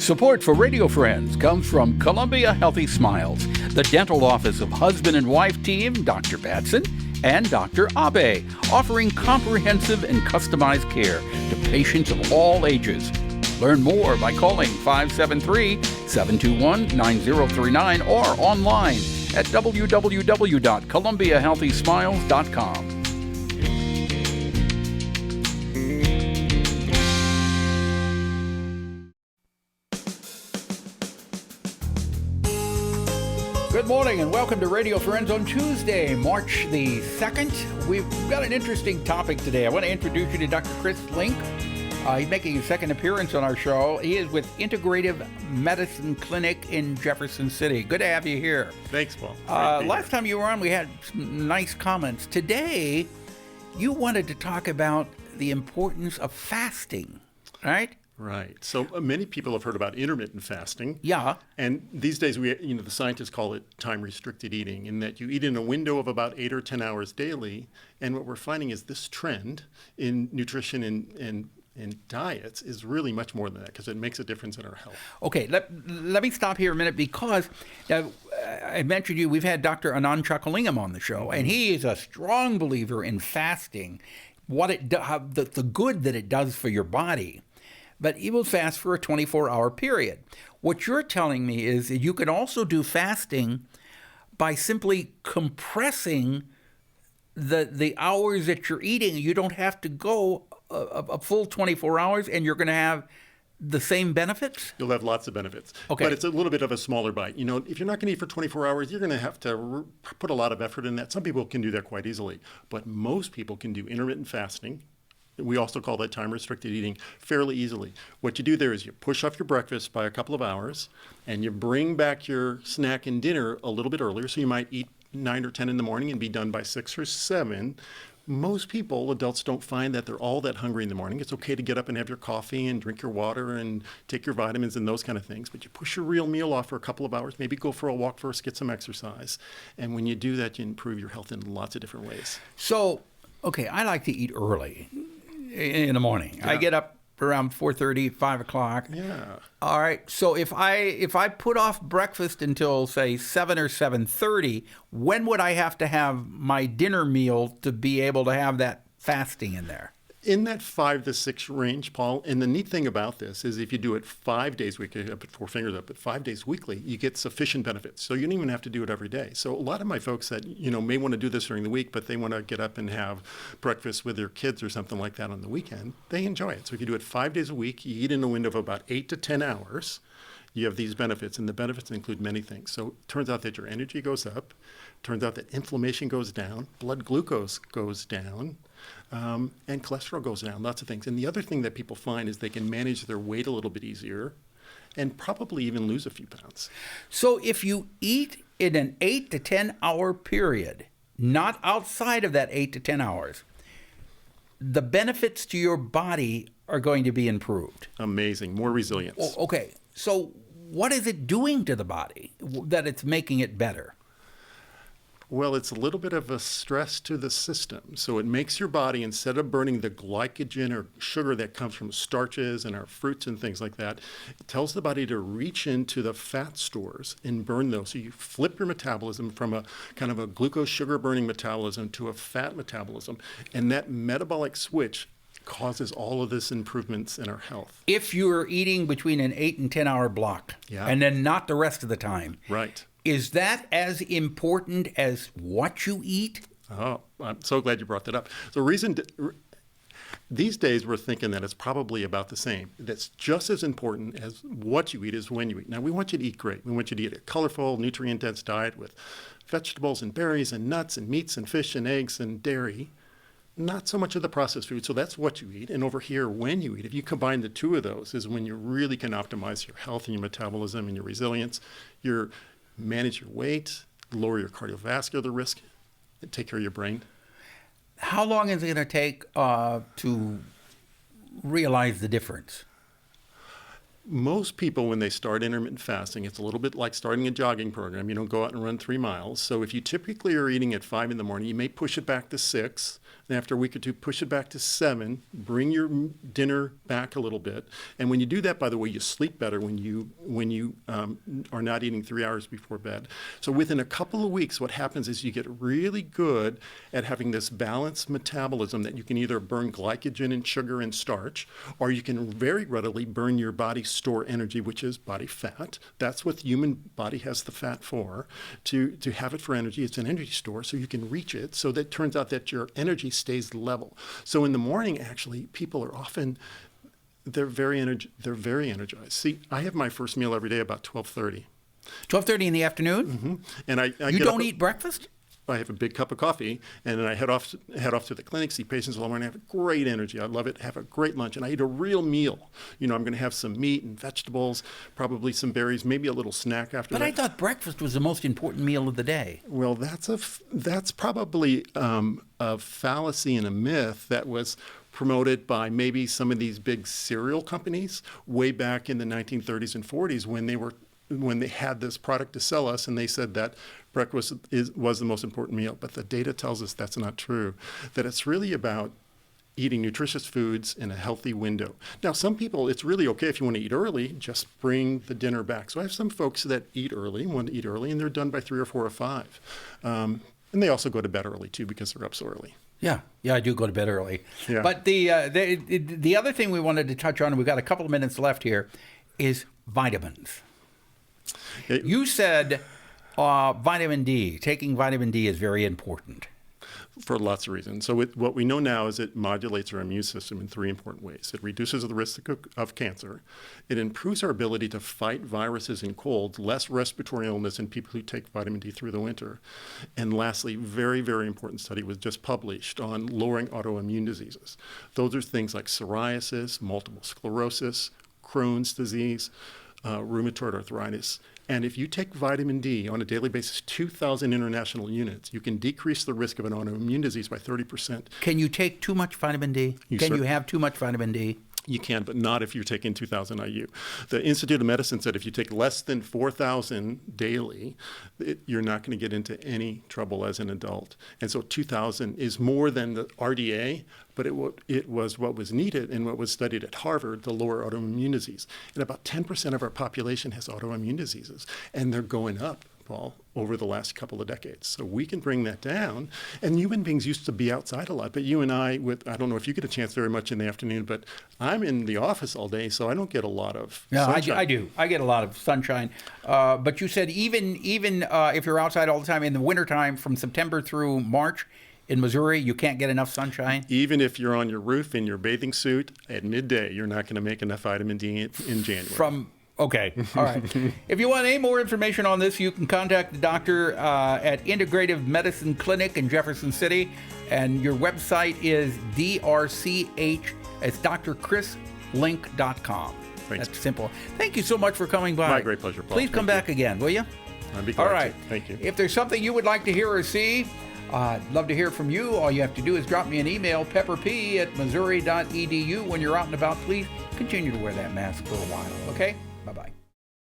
Support for Radio Friends comes from Columbia Healthy Smiles, the dental office of husband and wife team Dr. Batson and Dr. Abe, offering comprehensive and customized care to patients of all ages. Learn more by calling 573-721-9039 or online at www.columbiahealthysmiles.com. Good morning and welcome to Radio Friends on Tuesday, March the 2nd. We've got an interesting topic today. I want to introduce you to Dr. Chris Link. He's making his second appearance on our show. He is with Integrative Medicine Clinic in Jefferson City. Good to have you here. Thanks, Paul. Last time you were on, we had some nice comments. Today, you wanted to talk about the importance of fasting, right? Right. So many people have heard about intermittent fasting. Yeah. And these days, the scientists call it time-restricted eating, in that you eat in a window of about 8 or 10 hours daily. And what we're finding is this trend in nutrition and diets is really much more than that, because it makes a difference in our health. Okay, let me stop here a minute, because I mentioned you, we've had Dr. Anand Chakalingam on the show, and he is a strong believer in fasting, the good that it does for your body. But he will fast for a 24-hour period. What you're telling me is that you can also do fasting by simply compressing the hours that you're eating. You don't have to go a full 24 hours, and you're going to have the same benefits? You'll have lots of benefits. Okay. But it's a little bit of a smaller bite. You know, if you're not going to eat for 24 hours, you're going to have to put a lot of effort in that. Some people can do that quite easily. But most people can do intermittent fasting. We also call that time-restricted eating fairly easily. What you do there is you push off your breakfast by a couple of hours, and you bring back your snack and dinner a little bit earlier. So you might eat 9 or 10 in the morning and be done by 6 or 7. Most people, adults, don't find that they're all that hungry in the morning. It's okay to get up and have your coffee and drink your water and take your vitamins and those kind of things. But you push your real meal off for a couple of hours, maybe go for a walk first, get some exercise. And when you do that, you improve your health in lots of different ways. So, okay, I like to eat early in the morning. Yeah. I get up around 4:30, 5 o'clock. Yeah. All right. So if I put off breakfast until, say, 7 or 7:30, when would I have to have my dinner meal to be able to have that fasting in there? In that 5 to 6 range, Paul. And the neat thing about this is if you do it 5 days weekly, I put 4 fingers up, but 5 days weekly, you get sufficient benefits. So you don't even have to do it every day. So a lot of my folks that, may want to do this during the week, but they want to get up and have breakfast with their kids or something like that on the weekend, they enjoy it. So if you do it 5 days a week, you eat in a window of about 8 to 10 hours, you have these benefits, and the benefits include many things. So it turns out that your energy goes up, turns out that inflammation goes down, blood glucose goes down, and cholesterol goes down, lots of things. And the other thing that people find is they can manage their weight a little bit easier and probably even lose a few pounds. So if you eat in an 8 to 10 hour period, not outside of that 8 to 10 hours, the benefits to your body are going to be improved. Amazing. More resilience. Okay. So what is it doing to the body that it's making it better? Well, it's a little bit of a stress to the system. So it makes your body, instead of burning the glycogen or sugar that comes from starches and our fruits and things like that, it tells the body to reach into the fat stores and burn those. So you flip your metabolism from a kind of a glucose sugar burning metabolism to a fat metabolism. And that metabolic switch causes all of this improvements in our health. If you're eating between an 8 and 10 hour block, Yeah. and then not the rest of the time, Right. is that as important as what you eat? Oh, I'm so glad you brought that up. The these days we're thinking that it's probably about the same. That's just as important as what you eat is when you eat. Now, we want you to eat great. We want you to eat a colorful, nutrient-dense diet with vegetables and berries and nuts and meats and fish and eggs and dairy. Not so much of the processed food. So that's what you eat. And over here, when you eat, if you combine the two of those, is when you really can optimize your health and your metabolism and your resilience. Manage your weight, lower your cardiovascular risk, and take care of your brain. How long is it going to take to realize the difference? Most people, when they start intermittent fasting, it's a little bit like starting a jogging program. You don't go out and run 3 miles. So if you typically are eating at 5 in the morning, you may push it back to 6. And after a week or two, push it back to 7. Bring your dinner back a little bit. And when you do that, by the way, you sleep better when you are not eating 3 hours before bed. So within a couple of weeks, what happens is you get really good at having this balanced metabolism that you can either burn glycogen and sugar and starch, or you can very readily burn your body's store energy, which is body fat. That's what the human body has the fat for, to have it for energy. It's an energy store, so you can reach it. So that turns out that your energy stays level. So in the morning, actually, people are often, they're very energized. See, I have my first meal every day about 12:30. 12:30 in the afternoon? Mm-hmm. And I You get don't up, eat breakfast? I have a big cup of coffee, and then I head off to the clinic, see patients all morning. I have great energy. I love it. Have a great lunch, and I eat a real meal. You know, I'm going to have some meat and vegetables, probably some berries, maybe a little snack after But that. I thought breakfast was the most important meal of the day. Well, that's probably a fallacy and a myth that was promoted by maybe some of these big cereal companies way back in the 1930s and 40s when they had this product to sell us, and they said that breakfast was the most important meal. But the data tells us that's not true, that it's really about eating nutritious foods in a healthy window. Now, some people, it's really okay if you want to eat early, just bring the dinner back. So I have some folks that want to eat early, and they're done by 3 or 4 or 5. And they also go to bed early, too, because they're up so early. Yeah, I do go to bed early. Yeah. But the other thing we wanted to touch on, and we've got a couple of minutes left here, is vitamins. You said vitamin D, taking vitamin D is very important. For lots of reasons. So what we know now is it modulates our immune system in 3 important ways. It reduces the risk of cancer. It improves our ability to fight viruses and colds, less respiratory illness in people who take vitamin D through the winter. And lastly, very, very important study was just published on lowering autoimmune diseases. Those are things like psoriasis, multiple sclerosis, Crohn's disease, rheumatoid arthritis. And if you take vitamin D on a daily basis, 2,000 international units, you can decrease the risk of an autoimmune disease by 30%. Can you take too much vitamin D? Can you have too much vitamin D? You can, but not if you're taking 2,000 IU. The Institute of Medicine said if you take less than 4,000 daily, you're not going to get into any trouble as an adult. And so 2,000 is more than the RDA, but it was what was needed and what was studied at Harvard to lower autoimmune disease. And about 10% of our population has autoimmune diseases, and they're going up, Paul, over the last couple of decades. So we can bring that down. And human beings used to be outside a lot, but you and I don't know if you get a chance very much in the afternoon, but I'm in the office all day, so I don't get a lot of sunshine. I do. I get a lot of sunshine. But you said even if you're outside all the time in the wintertime from September through March, in Missouri, you can't get enough sunshine? Even if you're on your roof in your bathing suit at midday, you're not going to make enough vitamin D in January. Okay, all right. If you want any more information on this, you can contact the doctor at Integrative Medicine Clinic in Jefferson City, and your website is DRCH. It's drchrislink.com. Thanks. That's simple. Thank you so much for coming by. My great pleasure, Paul. Please come back again, will you? I'd be glad All right. to. Thank you. If there's something you would like to hear or see, I'd love to hear from you. All you have to do is drop me an email, pepperp@missouri.edu. When you're out and about, please continue to wear that mask for a while, okay? Bye-bye.